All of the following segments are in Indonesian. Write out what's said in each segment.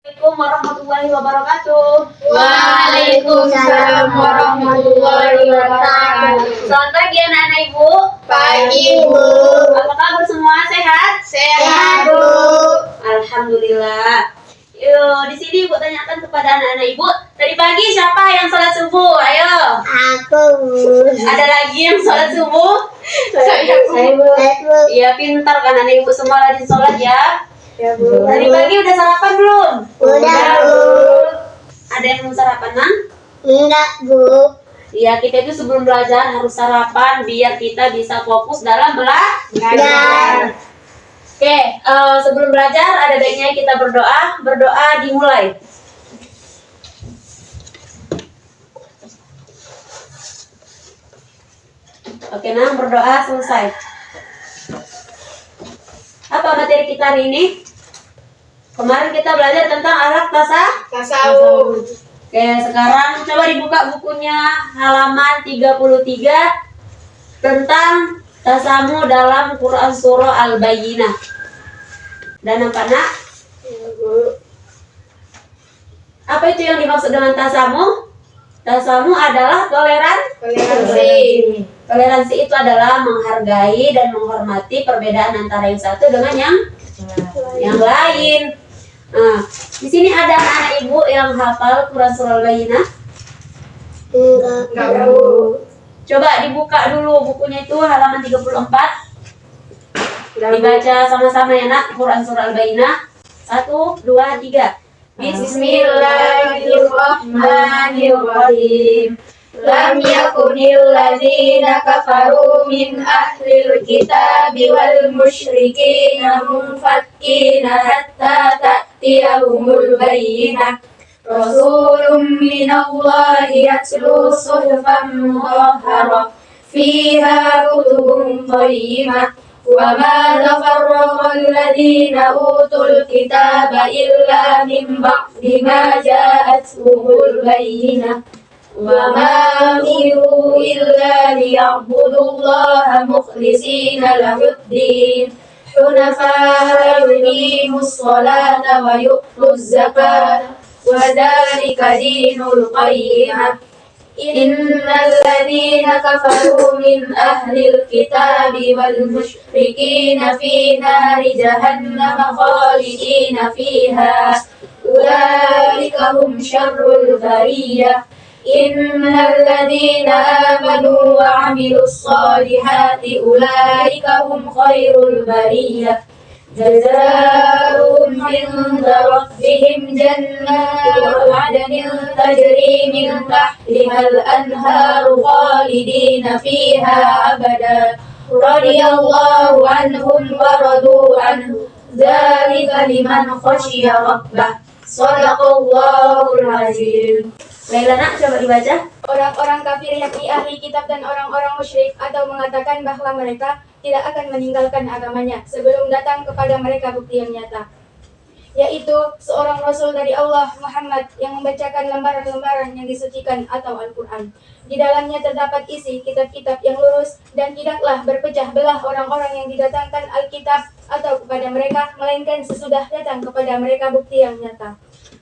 Assalamualaikum warahmatullahi wabarakatuh. Waalaikumsalam warahmatullahi wabarakatuh. Selamat pagi anak-anak ibu. Pagi Bu. Apa kabar semua? Sehat? Sehat Bu. Alhamdulillah. Yuk, di sini ibu tanyakan kepada anak-anak ibu. Tadi pagi siapa yang sholat subuh? Ayo. Aku Bu. Ada lagi yang sholat subuh? Saya Bu. Iya, pintar kan anak ibu semua rajin sholat ya. Ya Bu. Tadi pagi udah sarapan belum? Udah Bu. Ada yang mau sarapan, Mang? Enggak Bu. Iya, kita itu sebelum belajar harus sarapan biar kita bisa fokus dalam belajar. Ya. Oke, sebelum belajar ada baiknya kita berdoa. Berdoa dimulai. Oke, nah berdoa selesai. Apa materi kita hari ini? Kemarin kita belajar tentang akhlak Tasawuf. Oke, sekarang coba dibuka bukunya halaman 33 tentang tasamu dalam Quran Surah Al-Bayyinah. Dan apa nak? Apa itu yang dimaksud dengan tasamu? Tasamu adalah toleransi. Toleransi itu adalah menghargai dan menghormati perbedaan antara yang satu dengan yang lain. Nah, di sini ada anak ibu yang hafal Quran Surah Al-Bayyinah. Enggak Bu. Coba dibuka dulu bukunya itu halaman 34. Dibaca sama-sama ya nak, Quran Surah Al-Bayyinah. 1, 2, 3. Bismillahirrahmanirrahim. Lam yakunil ladzina kafaru min ahlil kitabi wal musyrikina munfakkina hatta ta'tiyahumul bayyinah. Rasulun minallahi yatlu suhufan mutahharah fiha kutubun qayyimah. وَمَا تَفَرَّقَ الَّذِينَ أُوتُوا الْكِتَابَ إِلَّا مِنْ بَعْدِ مَا جَاءَتْهُمُ الْبَيِّنَةُ وَمَا أُمِرُوا إِلَّا لِيَعْبُدُوا اللَّهَ مُخْلِصِينَ لَهُ الدِّينَ حُنَفَاءَ وَيُقِيمُوا الصَّلَاةَ وَيُؤْتُوا الزَّكَاةَ وَذَلِكَ دِينُ الْقَيِّمَةِ إن الذين كفروا من أهل الكتاب والمشركين في نار جهنم خالدين فيها أولئك هم شر البرية إن الذين آمنوا وعملوا الصالحات أولئك هم خير البرية جزاؤهم عند ربهم جنات عدن تجري من تحتها الأنهار خالدين فيها أبدا رضي الله عنهم ورضوا عنه ذلك لمن خشي ربه صدق الله العظيم. Laila nak, coba dibaca. Orang-orang kafir yakni ahli kitab dan orang-orang musyrik atau mengatakan bahwa mereka tidak akan meninggalkan agamanya sebelum datang kepada mereka bukti yang nyata, yaitu seorang Rasul dari Allah, Muhammad, yang membacakan lembaran-lembaran yang disucikan atau Al-Quran. Di dalamnya terdapat isi kitab-kitab yang lurus dan tidaklah berpecah belah orang-orang yang didatangkan Alkitab atau kepada mereka, melainkan sesudah datang kepada mereka bukti yang nyata.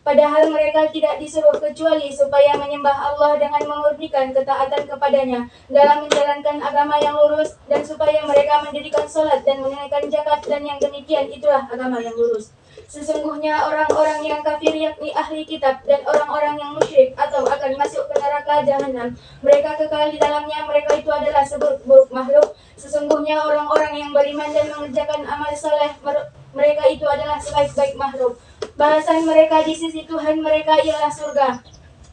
Padahal mereka tidak disuruh kecuali supaya menyembah Allah dengan memurnikan ketaatan kepadanya dalam menjalankan agama yang lurus dan supaya mereka mendirikan sholat dan menunaikan zakat, dan yang demikian itulah agama yang lurus. Sesungguhnya orang-orang yang kafir yakni ahli kitab dan orang-orang yang musyrik atau akan masuk ke neraka jahanam. Mereka kekal di dalamnya, mereka itu adalah seburuk-buruk makhluk. Sesungguhnya orang-orang yang beriman dan mengerjakan amal saleh, mereka itu adalah sebaik-baik makhluk. Balasan mereka di sisi Tuhan mereka ialah surga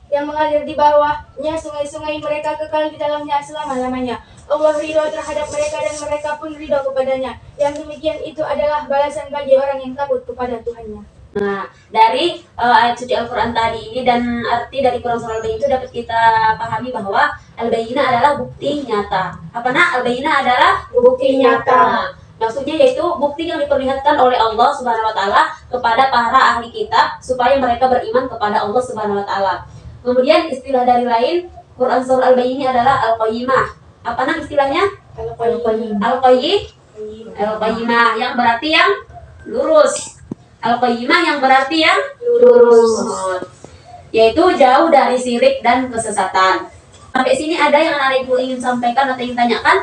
yang mengalir di bawahnya sungai-sungai, mereka kekal di dalamnya selama-lamanya. Allah ridho terhadap mereka dan mereka pun ridho kepadanya. Yang demikian itu adalah balasan bagi orang yang takut kepada Tuhannya. Nah, dari ayat suci Al-Quran tadi ini dan arti dari Quran Surah Al-Bayyinah itu dapat kita pahami bahwa Al-Bayyinah adalah bukti nyata. Apa nak? Al-Bayyinah adalah bukti nyata. Nah, maksudnya yaitu bukti yang diperlihatkan oleh Allah Subhanahu wa taala kepada para ahli kitab supaya mereka beriman kepada Allah Subhanahu wa taala. Kemudian istilah dari lain Quran Surah Al-Bayyinah adalah Al-Qayyimah. Apa nak istilahnya? Al-Qayyimah yang berarti yang lurus. Al-Qayyimah yang berarti yang lurus. Yaitu jauh dari syirik dan kesesatan. Sampai sini ada yang anak ibu ingin sampaikan atau ingin tanyakan?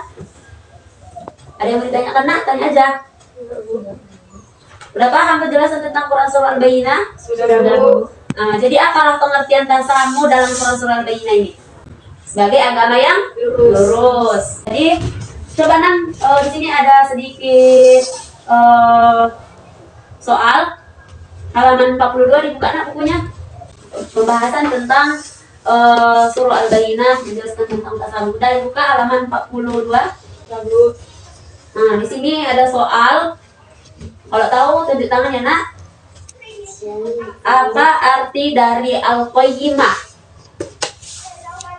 Ada yang mau ditanyakan, nak? Tanya aja. Udah paham penjelasan tentang Quran Surah Al-Bayyinah? Sudah, Bu. Nah, jadi apalah pengertian tasamu dalam Quran Surah Al-Bayyinah ini? Sebagai agama yang lurus. Jadi coba Nang, di sini ada sedikit soal halaman 42, dibuka nak bukunya. Pembahasan tentang Surah Al-Bayyinah, menjelaskan tentang tasamu. Udah dibuka halaman 42. Nah, di sini ada soal. Kalau tahu tunjuk tangan ya nak. Apa arti dari al-qayyimah?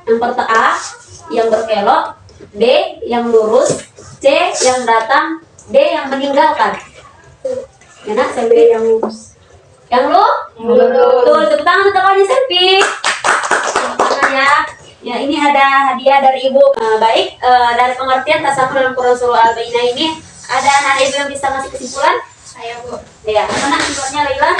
Yang pertama A, yang berkelok. B, yang lurus. C, yang datang. D, yang meninggalkan. Ya nak, selfie. Yang lurus. Yang lu? Lurus. Tuh, tepuk tangan untuk kawan di selfie. Tepuk tangan ya. Ya, ini ada hadiah dari ibu. Baik, dari pengertian tasamu dalam Quran Surah Al-Bayyinah ini, ada anak ibu yang bisa ngasih kesimpulan? Saya, Bu. Ya, mana kesimpulannya Laila?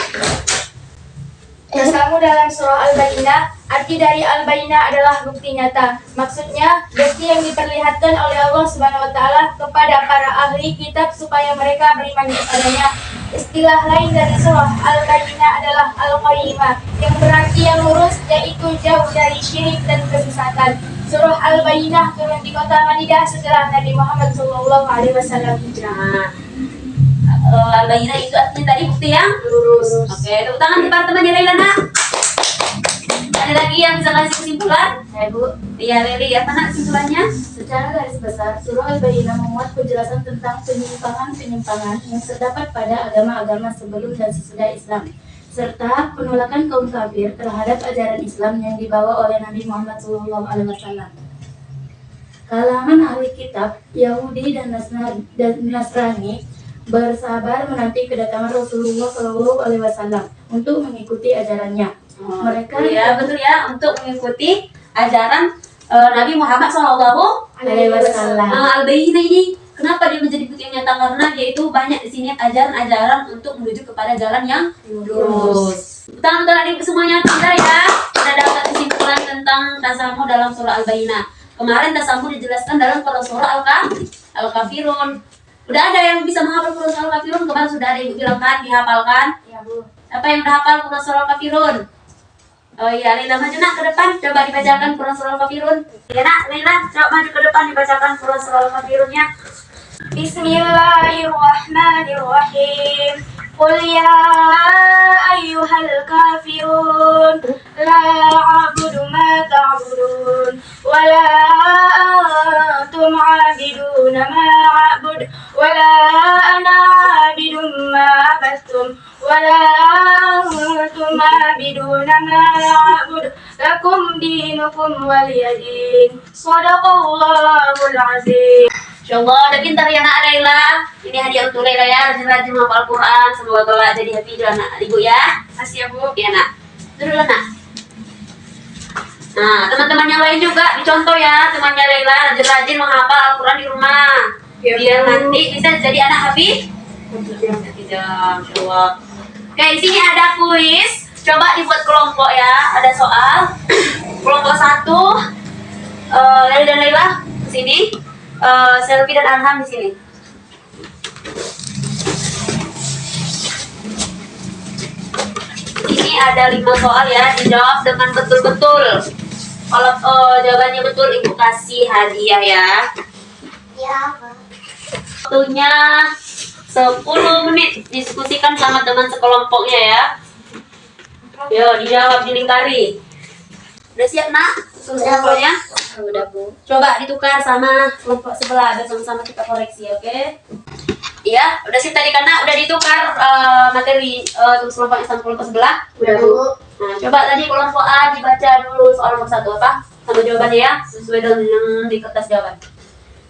Tasamu dalam surah Al-Bayyinah, arti dari Al-Bayyinah adalah bukti nyata. Maksudnya, bukti yang diperlihatkan oleh Allah Subhanahu wa taala kepada para ahli kitab supaya mereka beriman kepadanya. Istilah lain dari surah Al-Bayyinah adalah Al-Qayyimah, yang berarti yang lurus, yaitu jauh dari syirik dan kesesatan. Surah Al-Bayyinah turun di kota Madinah setelah Nabi Muhammad SAW hijrah. Al-Bayyinah itu artinya tadi bukti yang Lurus. Oke, tepuk tangan di para temannya Laila nak. Ada lagi yang bisa kasih kesimpulan? Ya, Bu. Iya, Leli, apa nak kesimpulannya? Secara garis besar, surah Al-Bayyinah memuat penjelasan tentang penyimpangan-penyimpangan yang terdapat pada agama-agama sebelum dan sesudah Islam, serta penolakan kaum kafir terhadap ajaran Islam yang dibawa oleh Nabi Muhammad SAW. Kalangan ahli kitab, Yahudi dan Nasrani bersabar menanti kedatangan Rasulullah SAW untuk mengikuti ajarannya. Mereka ya betul ya, untuk mengikuti ajaran Nabi Muhammad SAW. Al-Bayyinah ini kenapa dia menjadi bukti yang nyata? Karena dia itu banyak di sini ajaran-ajaran untuk menuju kepada jalan yang lurus. Tangan untuk adik semuanya pintar ya. Kita dapat kesimpulan tentang tasamu dalam surah Al-Bayyinah. Kemarin tasamu dijelaskan dalam surah Al-Kafirun. Udah ada yang bisa menghafal surah Al-Kafirun? Kemarin sudah ada yang bilang kan, dihafalkan? Ya, Bu. Apa yang udah hafal surah Al-Kafirun? Oh iya, Lila maju nak ke depan, coba dibacakan surah Al-Kafirun. Ya nak, Lila, coba maju ke depan dibacakan surah Al-Kafirunnya. Bismillahirrahmanirrahim. Qul ya ayyuhal kafirun, la a'budu ma ta'budun, wa la antum 'abiduna ma a'bud, wa la ana 'abidun ma 'abadtum, wa la antum 'abiduna ma a'bud, lakum dinukum waliyadin. Shadaqallahul 'azim. Insyaallah udah pintar ya nak Laila. Ini hadiah untuk Laila ya, rajin-rajin menghafal Quran. Semoga kelak jadi happy juga anak ibu ya. Makasih ya, Bu. Iya nak. Itu dulu nak. Nah teman-teman yang lain juga dicontoh ya, temannya Laila rajin-rajin menghafal Al-Quran di rumah. Ya, Biar Bu. nanti bisa jadi anak hafiz. Tidak, insyaallah. Oke, di sini ada kuis. Coba dibuat kelompok ya. Ada soal. Kelompok 1. Laila dan Laila ke sini. Selfie dan Arham di sini. Ini ada 5 soal ya, dijawab dengan betul-betul. Kalau jawabannya betul, ibu kasih hadiah ya. Ya. Waktunya 10 menit, diskusikan sama teman sekelompoknya ya. Yo, dijawab, dilingkari. Udah siap nak? Kelompoknya? Udah, Bu. Coba ditukar sama kelompok sebelah, biar sama-sama kita koreksi, oke? Iya, udah sih tadi karena udah ditukar materi tulis kelompoknya sama kelompok sebelah. Udah, Bu. Nah, coba tadi kelompok A dibaca dulu soal nomor 1 apa? Sama jawabannya ya, sesuai dengan yang di kertas jawaban.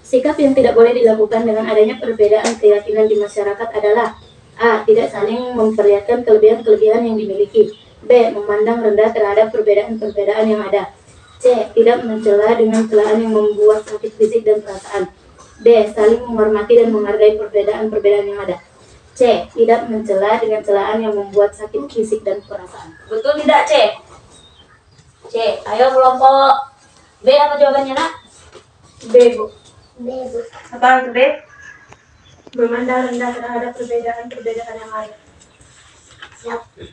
Sikap yang tidak boleh dilakukan dengan adanya perbedaan keyakinan di masyarakat adalah A. Tidak saling memperlihatkan kelebihan-kelebihan yang dimiliki. B. Memandang rendah terhadap perbedaan-perbedaan yang ada. C. Tidak mencela dengan celaan yang membuat sakit fisik dan perasaan. D. Saling menghormati dan menghargai perbedaan-perbedaan yang ada. C. Tidak mencela dengan celaan yang membuat sakit fisik dan perasaan. Betul tidak, C? C. Ayo kelompok B, apa jawabannya, nak? B, Bu. Apa itu B? Memandang rendah terhadap perbedaan-perbedaan yang ada.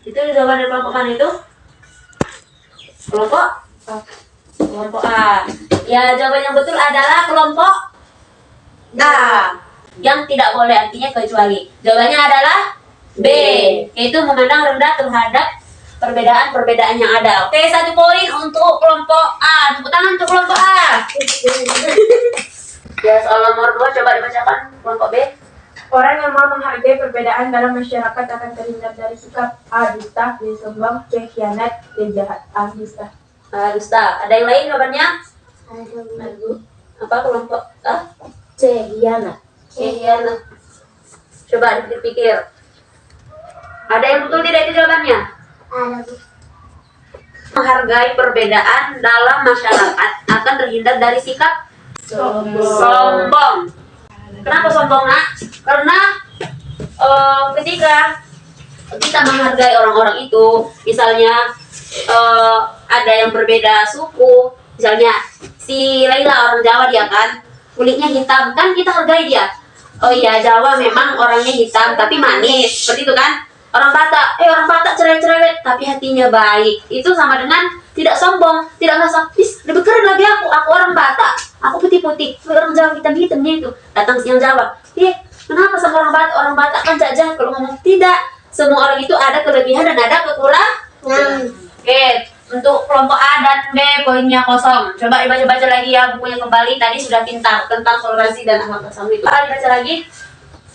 Itu jawaban dari kelompok mana itu? Kelompok A. Kelompok A. Ya, jawaban yang betul adalah kelompok A. Yang tidak boleh, artinya kecuali. Jawabannya adalah B, yaitu memandang rendah terhadap perbedaan-perbedaan yang ada. Oke, 1 poin untuk kelompok A. Tepuk tangan untuk kelompok A. Ya, soal nomor 2 coba dibacakan kelompok B. Orang yang mau menghargai perbedaan dalam masyarakat akan terhindar dari sikap A. Dusta, B. Sombong, C. Khianat, D. Jahat. A. Dusta. Dusta. Ada yang lain jawabannya? Apa kelompok A? C. Hianat. Iya. Coba dipikir-pikir. Ada yang betul tidak itu jawabannya? Menghargai perbedaan dalam masyarakat akan terhindar dari sikap sombong. Kenapa sombong, nak? Karena ketika kita menghargai orang-orang itu, misalnya ada yang berbeda suku, misalnya si Laila orang Jawa, dia kan kulitnya hitam, kan kita hargai dia. Oh iya, Jawa memang orangnya hitam tapi manis, seperti itu kan. Orang Batak cerewet-cerewet tapi hatinya baik. Itu sama dengan tidak sombong, tidak merasa, lebih keren lagi aku orang Batak, aku putih-putih, orang Jawa hitam-hitamnya itu. Datang yang Jawa, kenapa sama orang Batak? Orang Batak kan jajan. Kalau ngomong tidak, semua orang itu ada kelebihan dan ada kekurangan. Oke, untuk kelompok A dan B poinnya kosong. Coba dibaca-baca lagi ya bukunya kembali. Tadi sudah pintar tentang toleransi dan akhlak bersama itu. Dibaca lagi.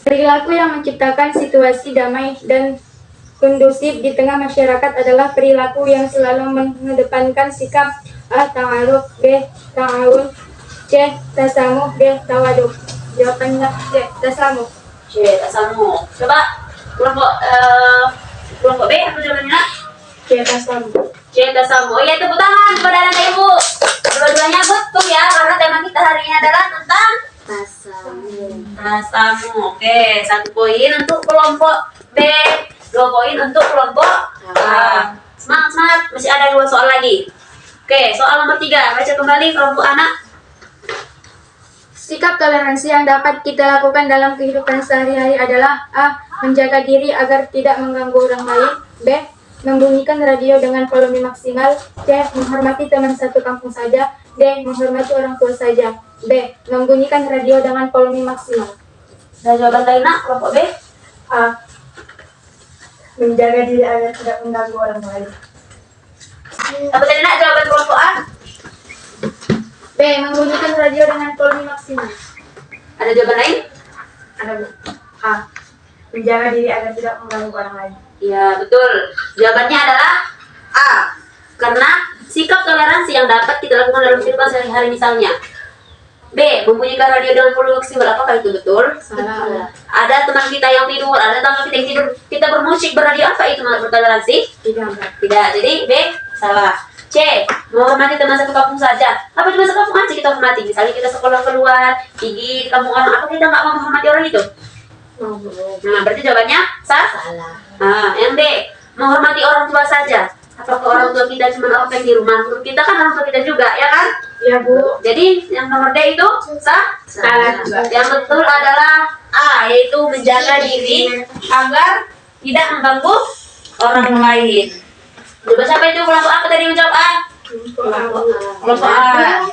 Perilaku yang menciptakan situasi damai dan kondusif di tengah masyarakat adalah perilaku yang selalu mengedepankan sikap A. Ta'aruf, B. Ta'awun, C. Tasamuh, D. Tawaduk. Jawabannya C. Tasamuh. C. Tasamuh. Coba kelompok B apa jawabannya? C. Tasamuh. C. Tasamuh. Ya, tepuk tangan kepada anak ibu. Dua-duanya betul ya, karena tema kita hari ini adalah tentang tasamuh. Oke, 1 poin untuk kelompok B, 2 poin untuk kelompok A. Semangat, masih ada 2 soal lagi. Oke, soal nomor 3, baca kembali kelompok anak. Sikap toleransi yang dapat kita lakukan dalam kehidupan sehari-hari adalah A. Menjaga diri agar tidak mengganggu orang lain. B. Membunyikan radio dengan volume maksimal. C. Menghormati teman satu kampung saja. D. Menghormati orang tua saja. B. Membunyikan radio dengan volume maksimal. Dan jawaban lain, nak, kelompok B. A. Menjaga diri agar tidak mengganggu orang lain. Apa tadi, nak, jawaban kelompok A? B. Membunyikan radio dengan volume maksimal. Ada jawaban lain? Ada, Bu. A. Menjaga diri agar tidak mengganggu orang lain. Iya, betul. Jawabannya adalah A. Karena sikap toleransi yang dapat kita lakukan dalam kehidupan sehari-hari, misalnya B. Membunyikan radio dengan volume maksimal. Apakah itu betul? Salah. Ada teman kita yang tidur, ada teman kita yang tidur, kita bermusik, beradio, apa itu bertoleransi? Tidak. Jadi B. Salah. C. Menghormati teman satu kampung saja. Apa cuma satu kampung aja kita hormati? Misalnya kita sekolah keluar, pergi di kampung orang, apa kita nggak mau menghormati orang itu? Nah, berarti jawabannya salah. Nah, yang D. Menghormati orang tua saja. Apakah orang tua kita cuma orang yang di rumah? Menurut kita kan orang tua kita juga, ya kan? Ya, Bu. Jadi yang nomor D itu salah juga. Yang betul adalah A, yaitu menjaga diri agar tidak mengganggu orang lain. Coba siapa itu kelompok A tadi menjawab A? Kelompok A.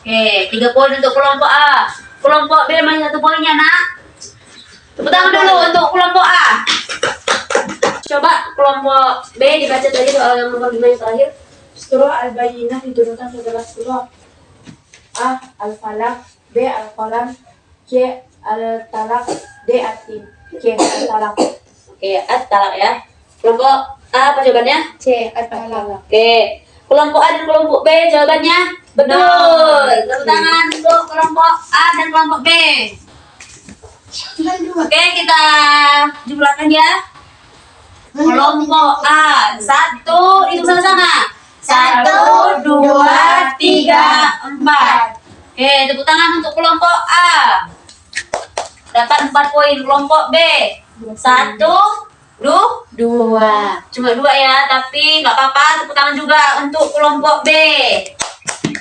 Oke, 3 poin untuk kelompok A. Kelompok B masih 1 poinnya, nak. Tepuk tangan dulu untuk kelompok A. Coba kelompok B dibaca tadi soal yang nomor 5 yang terakhir. Surah Al-Bayyinah diturunkan setelah surah A. Al-Falaq, B. Al-Qalam, C. Al-Talaq, D. At-Tin. C. Al-Talaq. Oke, At-Talaq ya. Kelompok A apa jawabannya? C. Al-Talaq. Oke. Kelompok A dan kelompok B jawabannya betul. Tepuk tangan untuk kelompok A dan kelompok B. Oke, kita jumlahkan ya. Kelompok A 1, hitung sama-sama. 1, 2, 3, 4. Oke, tepuk tangan untuk kelompok A. Dapat 4 poin. Kelompok B Satu, Dua. cuma 2 ya, tapi nggak apa-apa. Tepuk tangan juga untuk kelompok B.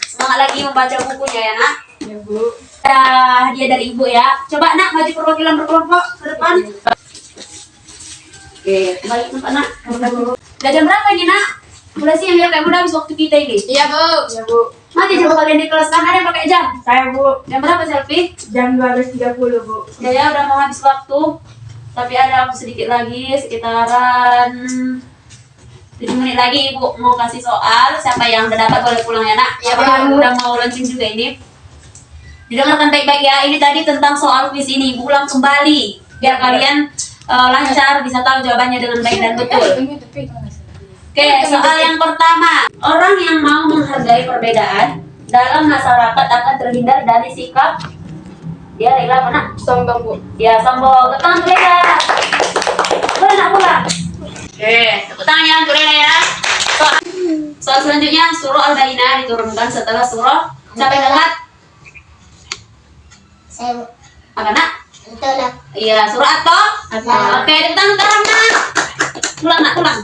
Semangat lagi membaca bukunya ya nak. Ya Bu. Ada hadiah dari ibu ya. Coba nak maju perwakilan berkelompok ke depan. Oke, balik tempat nak. Udah jam berapa ini nak? Mulai sih yang kayak mudah habis waktu kita ini. Iya Bu. Ya Bu. Mati coba kalian di kelas kan ada yang pakai jam. Saya Bu. Jam berapa selfie? Jam 12.30 Bu. Ya udah mau habis waktu. Tapi ada waktu sedikit lagi, sekitaran 7 menit lagi ibu mau kasih soal. Siapa yang udah dapat boleh pulang ya nak. Ya, Siapa Bu. yang udah mau launching juga ini. Didengarkan baik-baik ya. Ini tadi tentang soal quiz ini. Ibu ulang kembali biar kalian lancar bisa tahu jawabannya dengan baik dan betul. Oke, soal yang pertama. Orang yang mau menghargai perbedaan dalam masyarakat akan terhindar dari sikap dia Leila mana? Sombong Bu. Ya, sombong. Tepuk tangan untuk Leila. Boleh nak pulang? Oke, tepuk tangannya untuk Leila ya. Soal selanjutnya, surah Al-Bayyinah diturunkan setelah surah. Siapa yang ingat? Saya Bu. Apa nak? Betul lah. Iya, surah atau? Atau. Oke, tepuk tangan untuk Rahma. Pulang nak, pulang.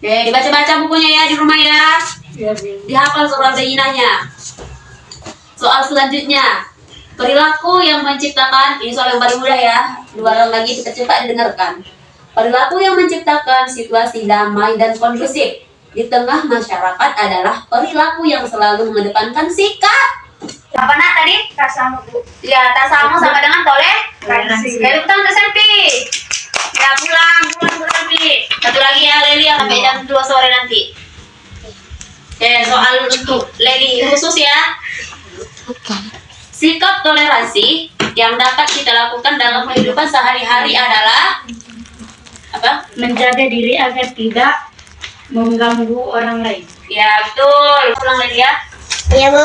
Oke, dibaca-baca bukunya ya di rumah ya. Ya Bu. Dihafal surah Al-Bayyinahnya. Soal selanjutnya, perilaku yang menciptakan, ini soal yang paling mudah ya, 2 orang lagi kita cepat didengarkan. Perilaku yang menciptakan situasi damai dan kondusif di tengah masyarakat adalah perilaku yang selalu mengedepankan sikap. Apa nak tadi? Kasama Bu. Ya, tasamu sama dengan toleransi. Dari utang ke selfie. Ya, pulang selfie. Satu lagi ya, Leli yang sampai jam 2 sore nanti. Oke, soal untuk Leli khusus ya. Sikap toleransi yang dapat kita lakukan dalam kehidupan sehari-hari adalah apa? Menjaga diri agar tidak mengganggu orang lain. Ya betul. Pulang lagi ya. Iya Bu.